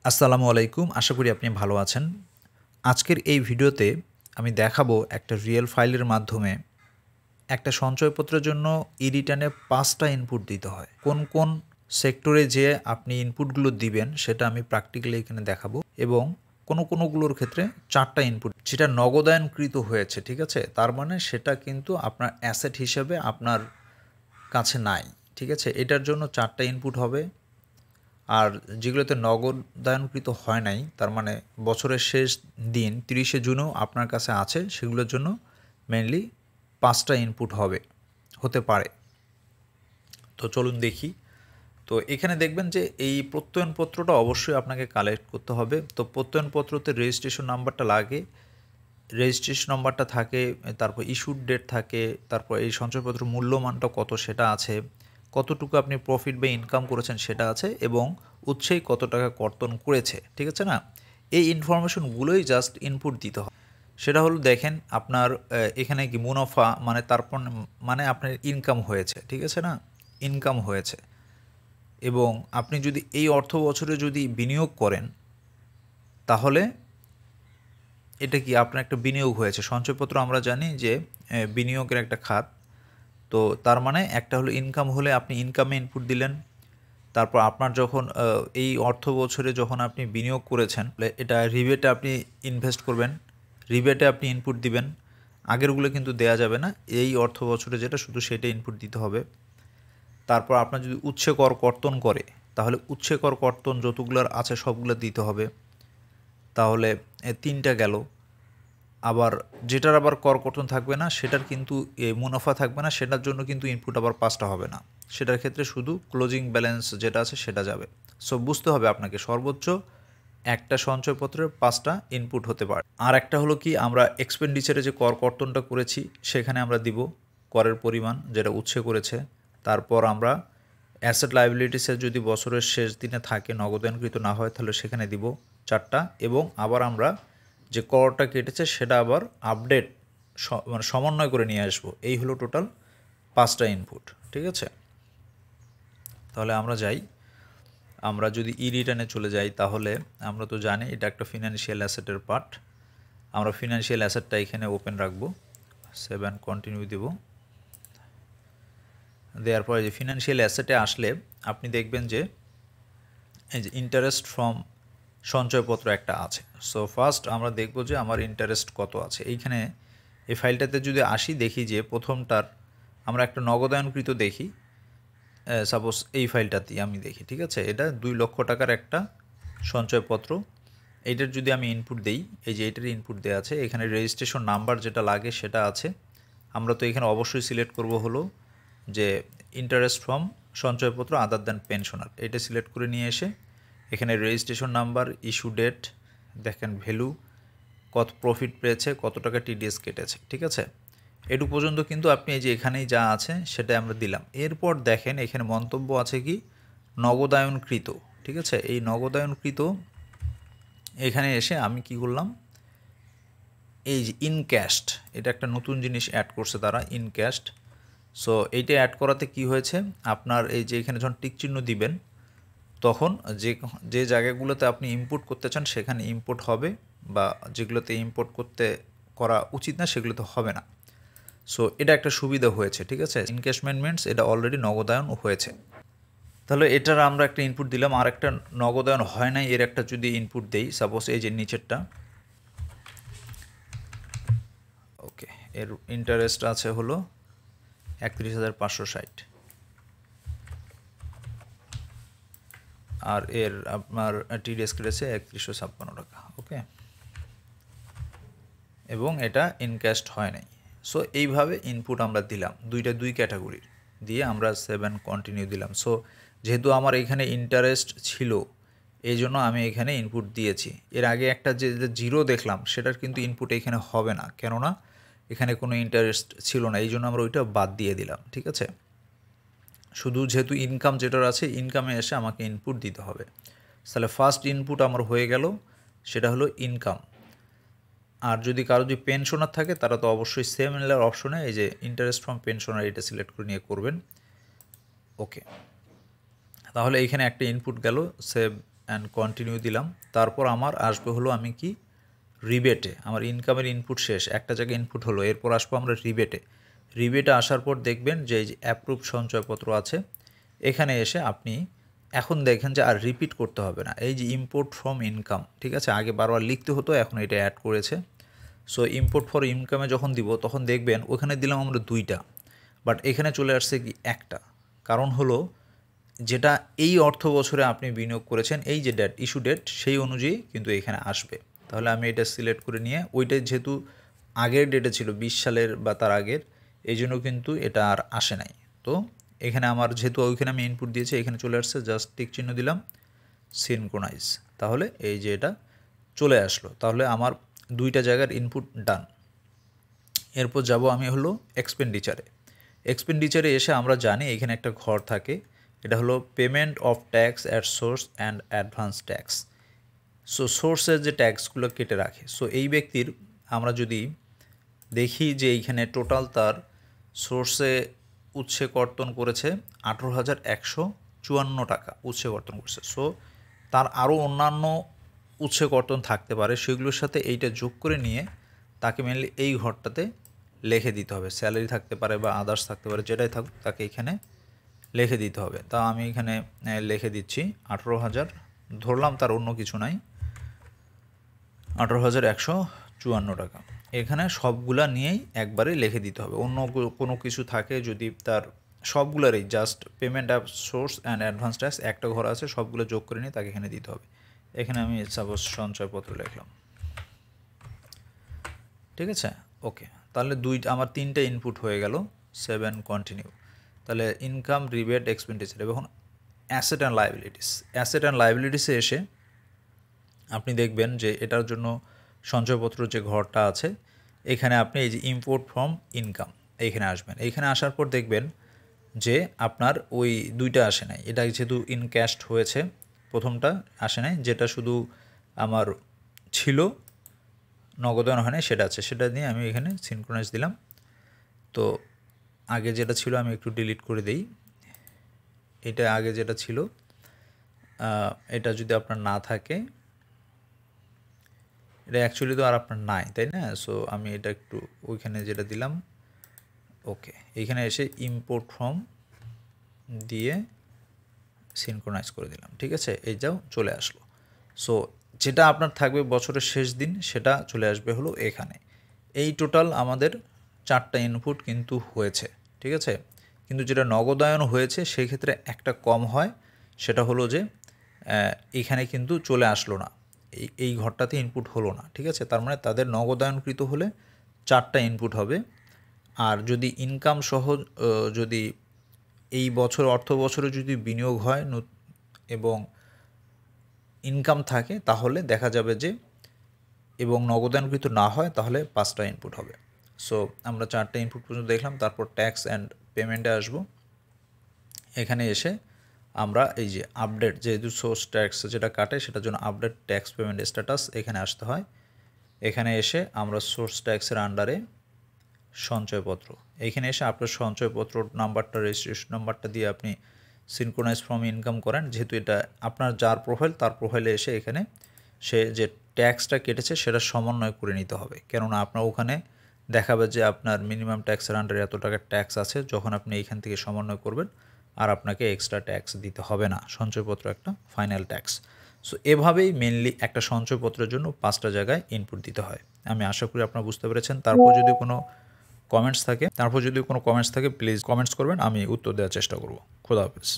আসসালামু আলাইকুম। আশা করি আপনি ভালো আছেন। আজকের এই ভিডিওতে আমি দেখাবো একটা রিয়েল ফাইলের মাধ্যমে একটা সঞ্চয়পত্রের জন্য ই-রিটার্নে ৫ টা ইনপুট দিতে হয়। কোন সেক্টরে যেয়ে আপনি ইনপুটগুলো দিবেন সেটা আমি প্র্যাকটিক্যালি এখানে দেখাবো এবং কোনোগুলোর ক্ষেত্রে ৪ টা ইনপুট যেটা নগদায়নকৃত হয়েছে, ঠিক আছে? তার মানে সেটা কিন্তু আপনার অ্যাসেট হিসেবে আপনার কাছে নাই, ঠিক আছে? এটার জন্য ৪ টা ইনপুট হবে। আর যেগুলোতে নগদায়নকৃত হয় নাই, তার মানে বছরের শেষ দিন ৩০শে জুনও আপনার কাছে আছে, সেগুলোর জন্য মেইনলি ৫ টা ইনপুট হতে পারে। তো চলুন দেখি। তো এখানে দেখবেন যে এই প্রত্যয়নপত্রটা অবশ্যই আপনাকে কালেক্ট করতে হবে। তো প্রত্যয়নপত্রতে রেজিস্ট্রেশন নাম্বারটা লাগে, রেজিস্ট্রেশন নাম্বারটা থাকে, তারপর ইস্যুড ডেট থাকে, তারপর এই সঞ্চয়পত্রের মূল্যমানটা কত সেটা আছে, কতটুকু আপনি প্রফিট বা ইনকাম করেছেন সেটা আছে এবং উৎসেই কত টাকা কর্তন করেছে, ঠিক আছে না? এই ইনফরমেশনগুলোই জাস্ট ইনপুট দিতে হয়। সেটা হলো দেখেন আপনার এখানে কি মুনাফা মানে তারপর মানে আপনার ইনকাম হয়েছে, ঠিক আছে না? ইনকাম হয়েছে এবং আপনি যদি এই অর্থ বছরে যদি বিনিয়োগ করেন তাহলে এটা কি আপনার একটা বিনিয়োগ হয়েছে। সঞ্চয়পত্র আমরা জানি যে বিনিয়োগের একটা খাত। তো তার মানে একটা হলো ইনকাম হলে আপনি ইনকামে ইনপুট দিলেন। তারপর আপনার যখন এই অর্থ বছরে যখন আপনি বিনিয়োগ করেছেন এটা রিবেটে আপনি ইনভেস্ট করবেন, রিবেটে আপনি ইনপুট দিবেন। আগেরগুলো কিন্তু দেয়া যাবে না, এই অর্থ বছরে যেটা শুধু সেটা ইনপুট দিতে হবে। তারপর আপনার যদি উৎসে কর কর্তন করে তাহলে উৎসে কর কর্তন যতগুলোর আছে সবগুলো দিতে হবে। তাহলে ৩টা গেল। আবার যেটার আবার কর কর্তন থাকবে না সেটার কিন্তু মুনাফা থাকবে না, সেটার জন্য কিন্তু ইনপুট আবার ৫টা হবে না। সেটার ক্ষেত্রে শুধু ক্লোজিং ব্যালেন্স যেটা আছে সেটা যাবে। সো বুঝতে হবে আপনাকে সর্বোচ্চ একটা সঞ্চয়পত্রের ৫টা ইনপুট হতে পারে। আর একটা হলো কি আমরা এক্সপেন্ডিচারে যে কর কর্তনটা করেছি সেখানে আমরা দিব করের পরিমাণ যেটা উৎসে করেছে। তারপর আমরা অ্যাসেট লায়াবিলিটিসের যদি বছরের শেষ দিনে থাকে নগদায়নকৃত না হয় তাহলে সেখানে দিব ৪টা এবং আবার আমরা যে করটা কেটেছে সেটা আবার আপডেট মানে সমন্বয় করে নিয়ে আসবো। এই হলো টোটাল ৫টা ইনপুট, ঠিক আছে? তাহলে আমরা যাই, আমরা যদি ই-রিটার্নে চলে যাই তাহলে আমরা তো জানি এটা একটা ফিনান্সিয়াল অ্যাসেটের পার্ট। আমরা ফিনান্সিয়াল অ্যাসেটটা এখানে ওপেন রাখবো, 7 কন্টিনিউ দেব। দেওয়ার পরে যে ফিনান্সিয়াল অ্যাসেটে আসলে আপনি দেখবেন যে এই যে ইন্টারেস্ট ফ্রম সঞ্চয়পত্র একটা আছে। সো ফার্স্ট আমরা দেখব যে আমার ইন্টারেস্ট কত আছে। এইখানে এই ফাইলটাতে যদি আসি দেখি যে প্রথমটার আমরা একটা নগদায়নকৃত দেখি। সাপোজ এই ফাইলটাতেই আমি দেখি, ঠিক আছে? এটা ২ লক্ষ টাকার একটা সঞ্চয়পত্র। এইটার যদি আমি ইনপুট দেই, এই যে এইটার ইনপুট দেওয়া আছে, এখানে রেজিস্ট্রেশন নাম্বার যেটা লাগে সেটা আছে। আমরা তো এখানে অবশ্যই সিলেক্ট করব হলো যে ইন্টারেস্ট ফ্রম সঞ্চয়পত্র আদার দ্যান পেনশনার, এটা সিলেক্ট করে নিয়ে এসে এখানে রেজিস্ট্রেশন নাম্বার, ইস্যু ডেট, দেখেন ভ্যালু, কত প্রফিট পেয়েছে, কত টাকা টিডিএস কেটেছে, ঠিক আছে? এটুকু পর্যন্ত কিন্তু আপনি এই যে এখানেই যা আছে সেটাই আমরা দিলাম। এরপর দেখেন এখানে মন্তব্য আছে কি নগদায়নকৃত, ঠিক আছে? এই নগদায়নকৃত এখানে এসে আমি কি করলাম, এই যে ইনক্যাশড, এটা একটা নতুন জিনিস অ্যাড করছে তারা, ইনক্যাশড। সো এইটা অ্যাড করাতে কি হয়েছে, আপনার এই যে এখানে যখন টিক চিহ্ন দিবেন তখন যে যে জায়গাগুলোতে আপনি ইম্পোর্ট করতে চান সেখানে ইম্পোর্ট হবে, বা যেগুলোতে ইম্পোর্ট করা উচিত না সেগুলোতে হবে না। সো এটা একটা সুবিধা হয়েছে, ঠিক আছে? ইনক্যাশমেন্ট মিনস এটা অলরেডি নগদায়ন হয়েছে। তাহলে এটার আমরা একটা ইনপুট দিলাম। আর একটা নগদায়ন হয় নাই এর একটা যদি ইনপুট দেই, সাপোজ এই যে নিচেরটা, ওকে, এর ইন্টারেস্ট আছে হলো ৩১,৫৬০, আর এর আপনার টিডিএস কেটেছে ৩১৫৬ টাকা, ওকে, এবং এটা ইনক্যাশড হয় নাই। সো এইভাবে ইনপুট আমরা দিলাম দুই ক্যাটাগরির দিয়ে আমরা 7 কন্টিনিউ দিলাম। সো যেহেতু আমার এখানে ইন্টারেস্ট ছিল এই জন্য আমি এখানে ইনপুট দিয়েছি। এর আগে একটা যে জিরো দেখলাম সেটার কিন্তু ইনপুট এখানে হবে না, কেননা এখানে কোনো ইন্টারেস্ট ছিল না, এই জন্য আমরা ওইটা বাদ দিয়ে দিলাম, ঠিক আছে? শুধু যেহেতু ইনকাম যেটার আছে ইনকামে এসে আমাকে ইনপুট দিতে হবে। তাহলে ফার্স্ট ইনপুট আমার হয়ে গেল, সেটা হলো ইনকাম। আর যদি কারো যদি পেনশনার থাকে তারা তো অবশ্যই সিমিলার অপশনে এই যে ইন্টারেস্ট ফ্রম পেনশনার এটা সিলেক্ট করে নিয়ে করবেন, ওকে। তাহলে এইখানে একটা ইনপুট গেল, সেভ অ্যান্ড কন্টিনিউ দিলাম। তারপর আমার আসবে হলো আমি কি রিবেটে, আমার ইনকামের ইনপুট শেষ, একটা জায়গায় ইনপুট হলো, এরপর আসবো আমরা রিবেটে। রিবেটে আসার পর দেখবেন যে এই যে অ্যাপ্রুভ সঞ্চয়পত্র আছে, এখানে এসে আপনি এখন দেখেন যে আর রিপিট করতে হবে না, এই যে ইম্পোর্ট ফ্রম ইনকাম, ঠিক আছে, আগে বারবার লিখতে হতো, এখন এটা অ্যাড করেছে। সো ইম্পোর্ট ফর ইনকামে যখন দিব তখন দেখবেন ওখানে দিলাম আমরা 2টা, বাট এখানে চলে আসছে কি একটা। কারণ হলো যেটা এই অর্থ বছরে আপনি বিনিয়োগ করেছেন, এই যে ডেট, ইস্যু ডেট, সেই অনুযায়ী কিন্তু এখানে আসবে। তাহলে আমি এটা সিলেক্ট করে নিয়ে, ওইটা যেহেতু আগের ডেটে ছিল 20 সালের বা তার আগের, এই জন্য কিন্তু এটা আর আসে নাই। তো এখানে আমার যেহেতু ওইখানে আমি ইনপুট দিয়েছি, এখানে চলে আসছে, জাস্ট টিক চিহ্ন দিলাম, সিনক্রোনাইজ। তাহলে এই যে এটা চলে আসলো, তাহলে আমার 2টা জায়গার ইনপুট ডান। এরপর যাব আমি হলো এক্সপেন্ডিচারে। এক্সপেন্ডিচারে এসে আমরা জানি এখানে একটা ঘর থাকে, এটা হলো payment of tax at source and advance tax. So সোর্সের যে ট্যাক্সগুলো কেটে রাখে, সো এই ব্যক্তির আমরা যদি দেখি যে এইখানে টোটাল তার সোর্সে উৎসে কর্তন করেছে 18,154 টাকা উৎসে কর্তন করেছে। সো তার আরও অন্যান্য উৎসে কর্তন থাকতে পারে, সেগুলোর সাথে এইটা যোগ করে নিয়ে তাকে মেনলি এই ঘরটাতে লিখে দিতে হবে। স্যালারি থাকতে পারে বা আদার্স থাকতে পারে, যেটাই থাকুক তাকে এখানে লিখে দিতে হবে। তা আমি এখানে লিখে দিচ্ছি 18,000, ধরলাম তার অন্য কিছু নাই, 18,154 টাকা। এখানে সবগুলা নিয়েই একবারে লিখে দিতে হবে। অন্য কোনো কিছু থাকে যদি তার সবগুলারই just payment app source and advance tax একটা ঘর আছে, সবগুলো যোগ করে নিয়ে তাকে এখানে দিতে হবে। এখানে আমি সাপোজ সঞ্চয়পত্র লিখলাম, ঠিক আছে, ওকে। তাহলে আমার 3টে ইনপুট হয়ে গেল, 7 কন্টিনিউ। তাহলে ইনকাম, রিবেট, এক্সপেন্ডিচার। এবং asset and liabilities, asset and লায়াবিলিটিসে এসে আপনি দেখবেন যে এটার জন্য সঞ্চয়পত্র যে ঘরটা আছে, এখানে আপনি এই যে ইম্পোর্ট ফ্রম ইনকাম এইখানে আসবেন। এইখানে আসার পর দেখবেন যে আপনার ওই 2টা আসে নাই, এটা যেহেতু ইনক্যাশড হয়েছে, প্রথমটা আসে নাই, যেটা শুধু আমার ছিল নগদায়ন হয় না সেটা আছে, সেটা নিয়ে আমি এখানে সিনক্রোনাইজ দিলাম। তো আগে যেটা ছিল আমি একটু ডিলিট করে দেই, এটা আগে যেটা ছিল এটা যদি আপনার না থাকে, এটা অ্যাকচুয়ালি তো আর আপনার নাই, তাই না? সো আমি এটা একটু ওইখানে যেটা দিলাম, ওকে, এইখানে এসে ইম্পোর্ট ফ্রম দিয়ে সিনক্রোনাইজ করে দিলাম, ঠিক আছে, এই যাও চলে আসলো। সো যেটা আপনার থাকবে বছরের শেষ দিন সেটা চলে আসবে হলো এখানে। এই টোটাল আমাদের 4টা ইনপুট কিন্তু হয়েছে, ঠিক আছে। কিন্তু যেটা নগদায়ন হয়েছে সেই ক্ষেত্রে একটা কম হয়, সেটা হলো যে এখানে কিন্তু চলে আসলো না, এই ঘরটাতে ইনপুট হলো না, ঠিক আছে। তার মানে তাদের নগদায়নকৃত হলে 4টা ইনপুট হবে। আর যদি ইনকাম সহ যদি এই বছর অর্থ বছরে যদি বিনিয়োগ হয় এবং ইনকাম থাকে, তাহলে দেখা যাবে যে, এবং নগদায়নকৃত না হয় তাহলে 5টা ইনপুট হবে। সো আমরা 4টা ইনপুট পর্যন্ত দেখলাম। তারপর ট্যাক্স অ্যান্ড পেমেন্টে আসব। এখানে এসে আমরা এই যে আপডেট, যেহেতু সোর্স ট্যাক্স যেটা কাটে সেটার জন্য আপডেট ট্যাক্স পেমেন্ট স্ট্যাটাস এখানে আসতে হয়। এখানে এসে আমরা সোর্স ট্যাক্সের আন্ডারে সঞ্চয়পত্র, এইখানে এসে আপনার সঞ্চয়পত্র নাম্বারটা, রেজিস্ট্রেশন নাম্বারটা দিয়ে আপনি সিনক্রোনাইজ ফ্রম ইনকাম করেন। যেহেতু এটা আপনার যার প্রোফাইল, তার প্রোফাইলে এসে এখানে সে যে ট্যাক্সটা কেটেছে সেটা সমন্বয় করে নিতে হবে, কেননা আপনার ওখানে দেখাবে যে আপনার মিনিমাম ট্যাক্সের আন্ডারে এত টাকার ট্যাক্স আছে, যখন আপনি এইখান থেকে সমন্বয় করবেন আর আপনাকে এক্সট্রা ট্যাক্স দিতে হবে না, সঞ্চয়পত্র একটা ফাইনাল ট্যাক্স। সো এভাবেই মেনলি একটা সঞ্চয়পত্রের জন্য 5টা জায়গায় ইনপুট দিতে হয়। আমি আশা করি আপনারা বুঝতে পেরেছেন। তারপর যদি কোনো কমেন্টস থাকে প্লিজ কমেন্টস করবেন, আমি উত্তর দেওয়ার চেষ্টা করব। খোদা হাফেজ।